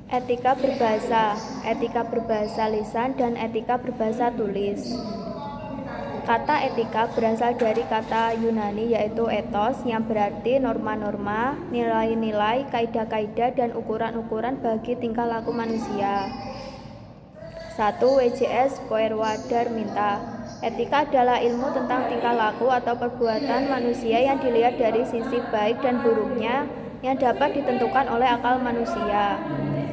Etika berbahasa lisan, dan etika berbahasa tulis. Kata etika berasal dari kata Yunani yaitu ethos yang berarti norma-norma, nilai-nilai, kaidah-kaidah, dan ukuran-ukuran bagi tingkah laku manusia. 1. WJS Poerwadar-Minta. Etika adalah ilmu tentang tingkah laku atau perbuatan manusia yang dilihat dari sisi baik dan buruknya yang dapat ditentukan oleh akal manusia.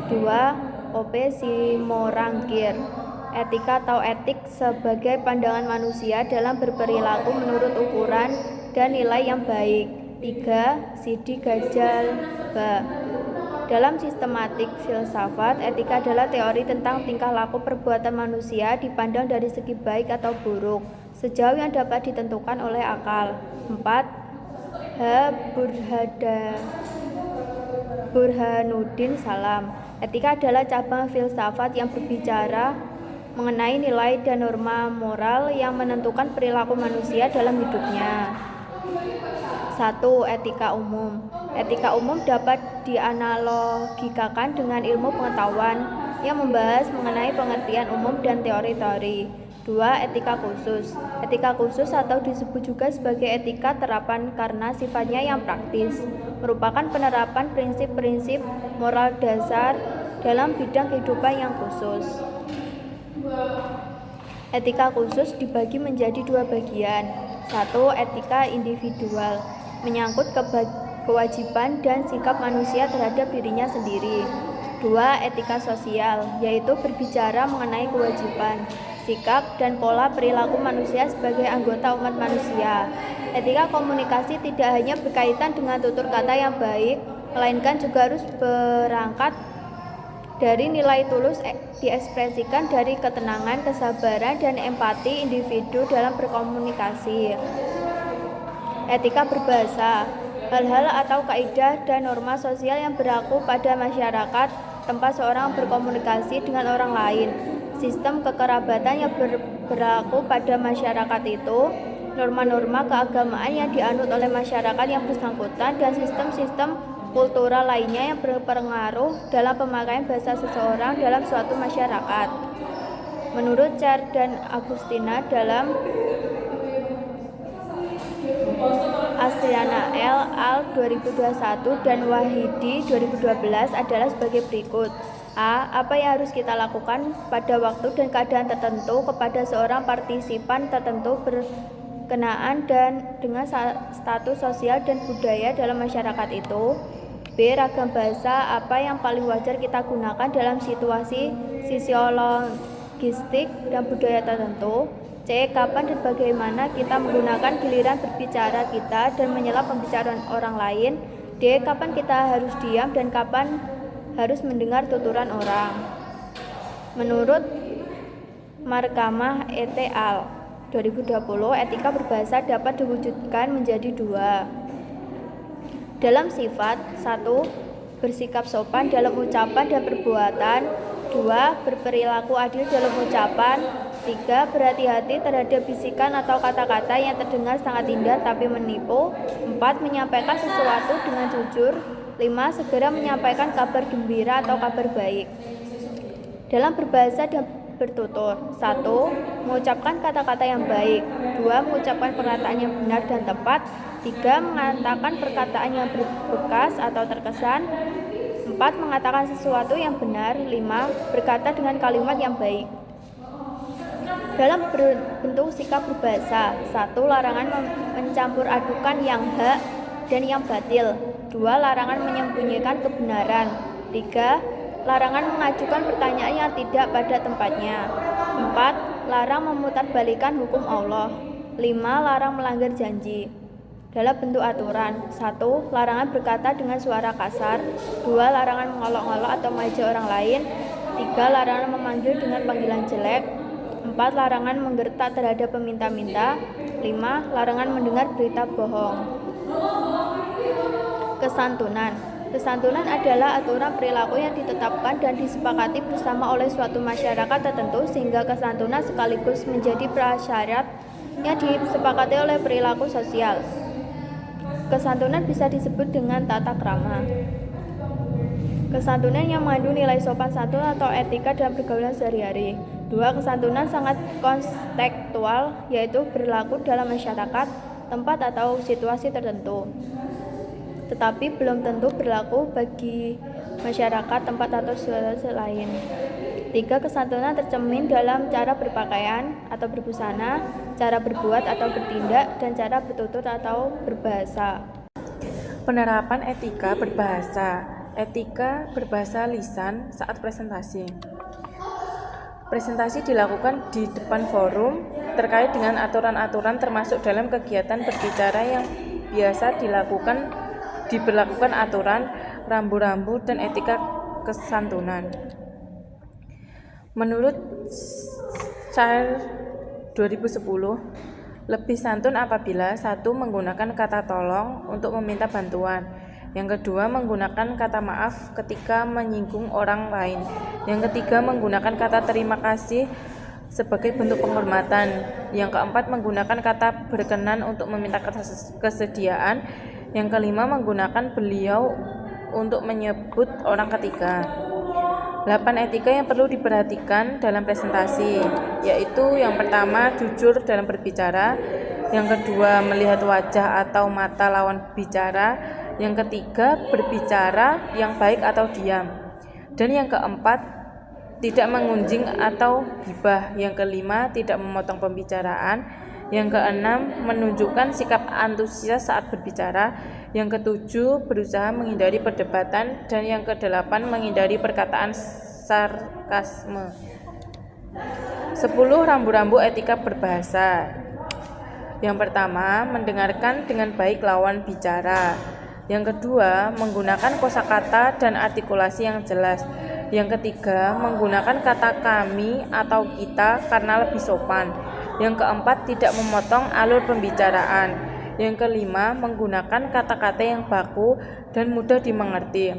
2. OP Simorangkir. Etika atau etik sebagai pandangan manusia dalam berperilaku menurut ukuran dan nilai yang baik. 3. Sidi Gajalba. Dalam sistematik filsafat, etika adalah teori tentang tingkah laku perbuatan manusia dipandang dari segi baik atau buruk, sejauh yang dapat ditentukan oleh akal. 4. Burhanuddin Salam. Etika adalah cabang filsafat yang berbicara mengenai nilai dan norma moral yang menentukan perilaku manusia dalam hidupnya. 1. Etika umum. Etika umum dapat dianalogikakan dengan ilmu pengetahuan yang membahas mengenai pengertian umum dan teori-teori. 2. Etika khusus. Etika khusus atau disebut juga sebagai etika terapan karena sifatnya yang praktis, merupakan penerapan prinsip-prinsip moral dasar dalam bidang kehidupan yang khusus. Etika khusus dibagi menjadi dua bagian. 1. Etika individual, menyangkut kewajiban dan sikap manusia terhadap dirinya sendiri. 2. Etika sosial, yaitu berbicara mengenai kewajiban, sikap, dan pola perilaku manusia sebagai anggota umat manusia. Etika komunikasi tidak hanya berkaitan dengan tutur kata yang baik, melainkan juga harus berangkat dari nilai tulus diekspresikan dari ketenangan, kesabaran, dan empati individu dalam berkomunikasi. Etika berbahasa, hal-hal atau kaidah dan norma sosial yang berlaku pada masyarakat tempat seorang berkomunikasi dengan orang lain. Sistem kekerabatan yang berlaku pada masyarakat itu, norma-norma keagamaan yang dianut oleh masyarakat yang bersangkutan, dan sistem-sistem kultural lainnya yang berpengaruh dalam pemakaian bahasa seseorang dalam suatu masyarakat. Menurut Cher dan Agustina dalam Astriana L. Al 2021 dan Wahidi 2012 adalah sebagai berikut. A. Apa yang harus kita lakukan pada waktu dan keadaan tertentu kepada seorang partisipan tertentu berkenaan dan dengan status sosial dan budaya dalam masyarakat itu. B. Ragam bahasa apa yang paling wajar kita gunakan dalam situasi sosiologistik dan budaya tertentu. C. Kapan dan bagaimana kita menggunakan giliran berbicara kita dan menyela pembicaraan orang lain. D. Kapan kita harus diam dan kapan harus mendengar tuturan orang. Menurut Markamah et al. 2020, etika berbahasa dapat diwujudkan menjadi dua. Dalam sifat, 1. Bersikap sopan dalam ucapan dan perbuatan. 2. Berperilaku adil dalam ucapan. 3. Berhati-hati terhadap bisikan atau kata-kata yang terdengar sangat indah tapi menipu. 4. Menyampaikan sesuatu dengan jujur. 5. Segera menyampaikan kabar gembira atau kabar baik. Dalam berbahasa dan bertutur, 1. Mengucapkan kata-kata yang baik. 2. Mengucapkan perkataan yang benar dan tepat. 3. Mengatakan perkataan yang berbekas atau terkesan. 4. Mengatakan sesuatu yang benar. 5. Berkata dengan kalimat yang baik. Dalam bentuk sikap berbahasa, 1. Larangan mencampur adukan yang hak dan yang batil. 2. Larangan menyembunyikan kebenaran. 3. Larangan mengajukan pertanyaan yang tidak pada tempatnya. 4. Larang memutarbalikkan hukum Allah. 5. Larang melanggar janji. Dalam bentuk aturan, 1. Larangan berkata dengan suara kasar. 2. Larangan mengolok-olok atau mengejek orang lain. 3. Larangan memanggil dengan panggilan jelek. 4. Larangan menggertak terhadap peminta-minta. 5. Larangan mendengar berita bohong. Kesantunan. Kesantunan adalah aturan perilaku yang ditetapkan dan disepakati bersama oleh suatu masyarakat tertentu sehingga kesantunan sekaligus menjadi prasyarat yang disepakati oleh perilaku sosial. Kesantunan bisa disebut dengan tata krama. Kesantunan yang mengandung nilai sopan santun atau etika dalam pergaulan sehari-hari. 2. Kesantunan sangat kontekstual, yaitu berlaku dalam masyarakat, tempat atau situasi tertentu, tetapi belum tentu berlaku bagi masyarakat, tempat atau situasi lain. 3. Kesantunan tercermin dalam cara berpakaian atau berbusana, cara berbuat atau bertindak, dan cara bertutur atau berbahasa. Penerapan etika berbahasa. Etika berbahasa lisan saat presentasi. Presentasi dilakukan di depan forum terkait dengan aturan-aturan termasuk dalam kegiatan berbicara yang biasa diberlakukan aturan, rambu-rambu, dan etika kesantunan. Menurut Shire 2010, lebih santun apabila 1. Menggunakan kata tolong untuk meminta bantuan. Yang kedua, menggunakan kata maaf ketika menyinggung orang lain. Yang ketiga, menggunakan kata terima kasih sebagai bentuk penghormatan. Yang keempat, menggunakan kata berkenan untuk meminta kesediaan. Yang kelima, menggunakan beliau untuk menyebut orang ketiga. 8 etika yang perlu diperhatikan dalam presentasi, yaitu yang pertama, jujur dalam berbicara. Yang kedua, melihat wajah atau mata lawan bicara. Yang ketiga, berbicara yang baik atau diam. Dan yang keempat, tidak mengunjing atau gibah. Yang kelima, tidak memotong pembicaraan. Yang keenam, menunjukkan sikap antusias saat berbicara. Yang ketujuh, berusaha menghindari perdebatan. Dan yang kedelapan, menghindari perkataan sarkasme. 10 rambu-rambu etika berbahasa. Yang pertama, mendengarkan dengan baik lawan bicara. Yang kedua, menggunakan kosakata dan artikulasi yang jelas. Yang ketiga, menggunakan kata kami atau kita karena lebih sopan. Yang keempat, tidak memotong alur pembicaraan. Yang kelima, menggunakan kata-kata yang baku dan mudah dimengerti.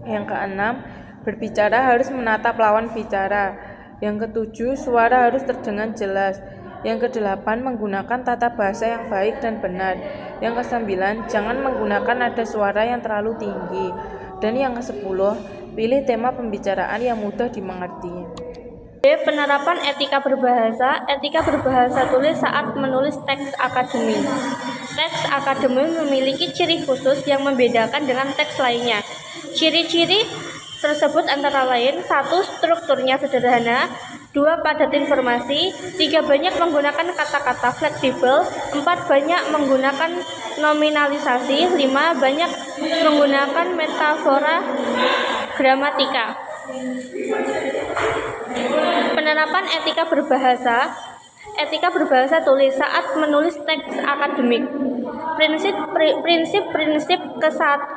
Yang keenam, berbicara harus menatap lawan bicara. Yang ketujuh, suara harus terdengar jelas. Yang kedelapan, menggunakan tata bahasa yang baik dan benar. Yang kesembilan, jangan menggunakan nada suara yang terlalu tinggi. Dan yang kesepuluh, pilih tema pembicaraan yang mudah dimengerti. Penerapan etika berbahasa. Etika berbahasa tulis saat menulis teks akademik. Teks akademik memiliki ciri khusus yang membedakan dengan teks lainnya. Ciri-ciri tersebut antara lain: 1. Strukturnya sederhana. 2. Padat informasi. 3. Banyak menggunakan kata-kata fleksibel. 4. Banyak menggunakan nominalisasi. 5. Banyak menggunakan metafora gramatika. Penerapan etika berbahasa. Etika berbahasa tulis saat menulis teks akademik. Prinsip-prinsip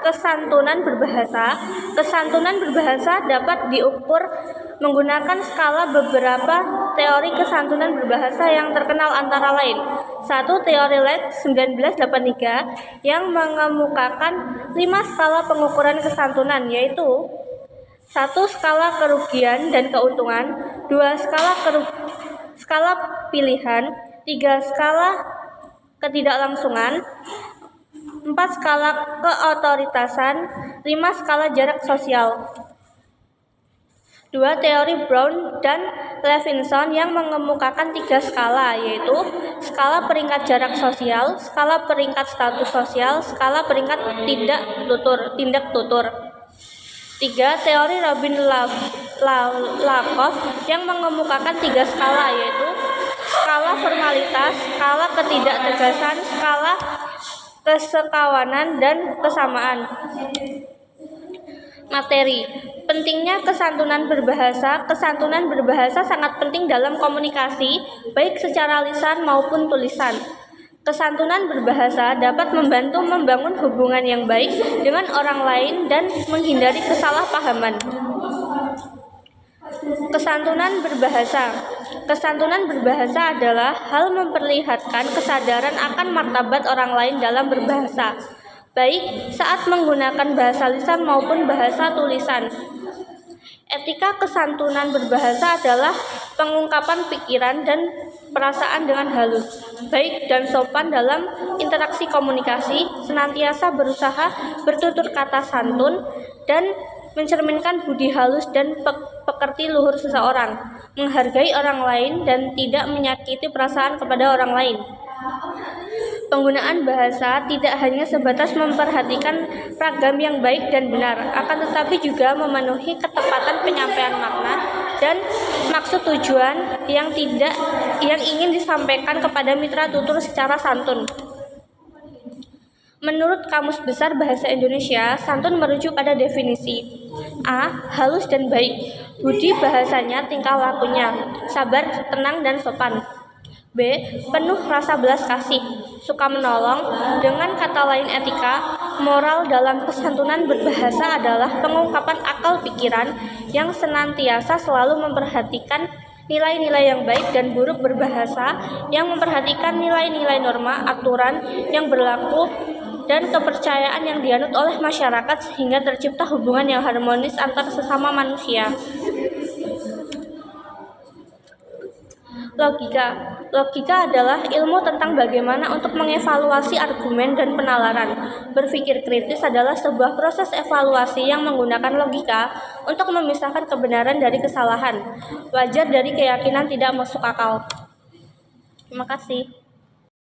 kesantunan berbahasa. Kesantunan berbahasa dapat diukur menggunakan skala beberapa teori kesantunan berbahasa yang terkenal antara lain. 1. Teori Lex 1983 yang mengemukakan 5 skala pengukuran kesantunan, yaitu 1. Skala kerugian dan keuntungan. 2. Skala pilihan. 3. Skala ketidaklangsungan. 4. Skala keotoritasan. 5. Skala jarak sosial. 2. Teori Brown dan Levinson yang mengemukakan 3 skala, yaitu skala peringkat jarak sosial, skala peringkat status sosial, skala peringkat tindak tutur. 3. Teori Robin Lakoff yang mengemukakan 3 skala, yaitu skala formalitas, skala ketidaktegasan, skala kesekawanan, dan kesamaan. Materi. Pentingnya kesantunan berbahasa. Kesantunan berbahasa sangat penting dalam komunikasi, baik secara lisan maupun tulisan. Kesantunan berbahasa dapat membantu membangun hubungan yang baik dengan orang lain dan menghindari kesalahpahaman. Kesantunan berbahasa. Kesantunan berbahasa adalah hal memperlihatkan kesadaran akan martabat orang lain dalam berbahasa, baik saat menggunakan bahasa lisan maupun bahasa tulisan. Etika kesantunan berbahasa adalah pengungkapan pikiran dan perasaan dengan halus, baik dan sopan dalam interaksi komunikasi, senantiasa berusaha bertutur kata santun, dan mencerminkan budi halus dan pekerti luhur seseorang, menghargai orang lain dan tidak menyakiti perasaan kepada orang lain. Penggunaan bahasa tidak hanya sebatas memperhatikan ragam yang baik dan benar, akan tetapi juga memenuhi ketepatan penyampaian makna dan maksud tujuan yang ingin disampaikan kepada mitra tutur secara santun. Menurut Kamus Besar Bahasa Indonesia, santun merujuk pada definisi A. Halus dan baik. Budi bahasanya, tingkah lakunya, sabar, tenang, dan sopan. B. Penuh rasa belas kasih, suka menolong. Dengan kata lain etika, moral dalam kesantunan berbahasa adalah pengungkapan akal pikiran yang senantiasa selalu memperhatikan nilai-nilai yang baik dan buruk berbahasa, yang memperhatikan nilai-nilai norma, aturan yang berlaku, dan kepercayaan yang dianut oleh masyarakat sehingga tercipta hubungan yang harmonis antar sesama manusia. Logika adalah ilmu tentang bagaimana untuk mengevaluasi argumen dan penalaran. Berpikir kritis adalah sebuah proses evaluasi yang menggunakan logika untuk memisahkan kebenaran dari kesalahan, wajar dari keyakinan tidak masuk akal. Terima kasih.